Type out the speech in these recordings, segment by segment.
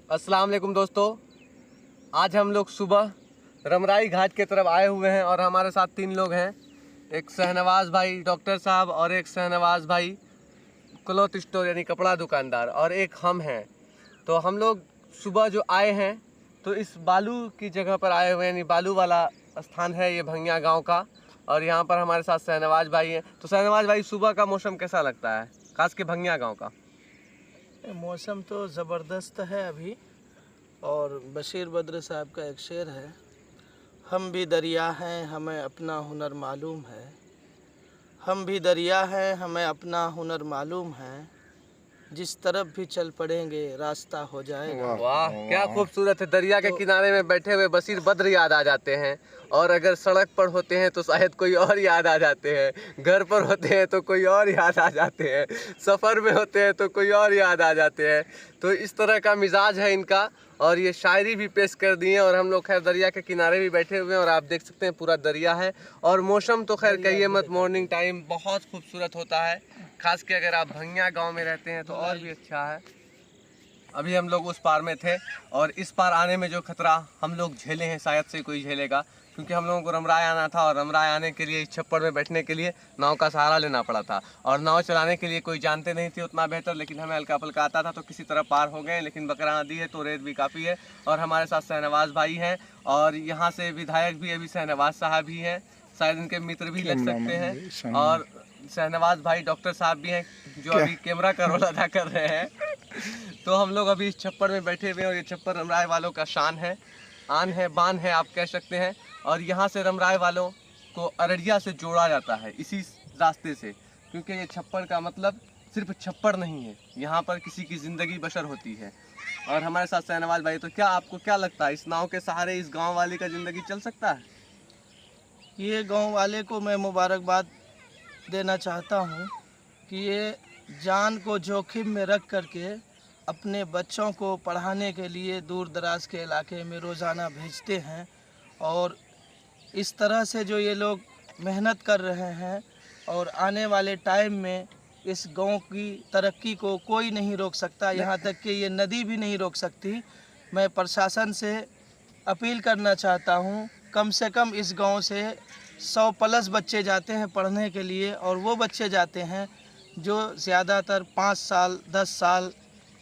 अस्सलाम वालेकुम दोस्तों, आज हम लोग सुबह रमराई घाट की तरफ आए हुए हैं और हमारे साथ 3 लोग हैं। एक शहनवाज़ भाई डॉक्टर साहब और एक शहनवाज़ भाई क्लॉथ स्टोर यानी कपड़ा दुकानदार और एक हम हैं। तो हम लोग सुबह जो आए हैं तो इस बालू की जगह पर आए हुए हैं, यानी बालू वाला स्थान है ये भंगिया गांव का। और यहाँ पर हमारे साथ शहनवाज़ भाई हैं। तो शहनवाज़ भाई, सुबह का मौसम कैसा लगता है, खास के भंगिया गाँव का? मौसम तो ज़बरदस्त है अभी। और बशीर बद्र साहब का एक शेर है, हम भी दरिया हैं हमें अपना हुनर मालूम है। हम भी दरिया हैं हमें अपना हुनर मालूम है, जिस तरफ भी चल पड़ेंगे रास्ता हो जाएगा। वाह, क्या खूबसूरत है। दरिया के किनारे में बैठे हुए बशीर बद्र याद आ जाते हैं, और अगर सड़क पर होते हैं तो शायद कोई और याद आ जाते हैं, घर पर होते हैं तो कोई और याद आ जाते हैं, सफ़र में होते हैं तो कोई और याद आ जाते हैं। तो इस तरह का मिजाज है इनका, और ये शायरी भी पेश कर दी है। और हम लोग खैर दरिया के किनारे भी बैठे हुए हैं और आप देख सकते हैं पूरा दरिया है। और मौसम तो खैर कहिए मत, मॉर्निंग टाइम बहुत खूबसूरत होता है, खास के अगर आप भंगिया गांव में रहते हैं तो और भी अच्छा है। अभी हम लोग उस पार में थे और इस पार आने में जो खतरा हम लोग झेले हैं शायद से कोई झेलेगा, क्योंकि हम लोगों को रमराई आना था और रमराई आने के लिए इस छप्पड़ में बैठने के लिए नाव का सहारा लेना पड़ा था। और नाव चलाने के लिए कोई जानते नहीं थे उतना बेहतर, लेकिन हमें हल्का फुल्का आता था तो किसी तरह पार हो गए। लेकिन बकरा नदी है तो रेत भी काफ़ी है। और हमारे साथ शहनवाज़ भाई हैं, और यहाँ से विधायक भी अभी शहनवाज़ साहब भी हैं, शायद इनके मित्र भी लग सकते हैं। और शहनवाज़ भाई डॉक्टर साहब भी हैं जो अभी कैमरा का रोल अदा कर रहे हैं। तो हम लोग अभी इस छप्पर में बैठे हुए हैं और ये छप्पर रमराई वालों का शान है, आन है, बान है, आप कह सकते हैं। और यहाँ से रमराई वालों को अररिया से जोड़ा जाता है इसी रास्ते से, क्योंकि ये छप्पर का मतलब सिर्फ छप्पर नहीं है, यहाँ पर किसी की ज़िंदगी बशर होती है। और हमारे साथ शहनवाज़ भाई, तो क्या आपको क्या लगता है, इस नाव के सहारे इस गाँव वाले का ज़िंदगी चल सकता है? ये गांव वाले को मैं मुबारकबाद देना चाहता हूँ कि ये जान को जोखिम में रख करके अपने बच्चों को पढ़ाने के लिए दूर दराज के इलाके में रोज़ाना भेजते हैं। और इस तरह से जो ये लोग मेहनत कर रहे हैं, और आने वाले टाइम में इस गांव की तरक्की को कोई नहीं रोक सकता, यहाँ तक कि ये नदी भी नहीं रोक सकती। मैं प्रशासन से अपील करना चाहता हूँ, कम से कम इस गांव से 100 प्लस बच्चे जाते हैं पढ़ने के लिए, और वो बच्चे जाते हैं जो ज़्यादातर 5 साल 10 साल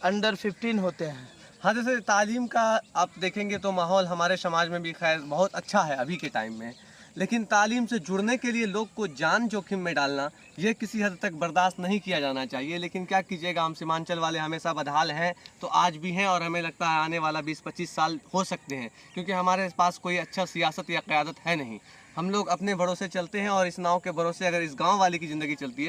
अंडर 15 होते हैं। हाँ, जैसे तालीम का आप देखेंगे तो माहौल हमारे समाज में भी खैर बहुत अच्छा है अभी के टाइम में, लेकिन तालीम से जुड़ने के लिए लोग को जान जोखिम में डालना ये किसी हद तक बर्दाश्त नहीं किया जाना चाहिए। लेकिन क्या कीजिएगा, हम सीमांचल वाले हमेशा बदहाल हैं, तो आज भी हैं, और हमें लगता है आने वाला 20-25 साल हो सकते हैं, क्योंकि हमारे पास कोई अच्छा सियासत या क़यादत है नहीं। हम लोग अपने भरोसे चलते हैं, और इस नाव के भरोसे अगर इस गाँव वाले की ज़िंदगी चलती है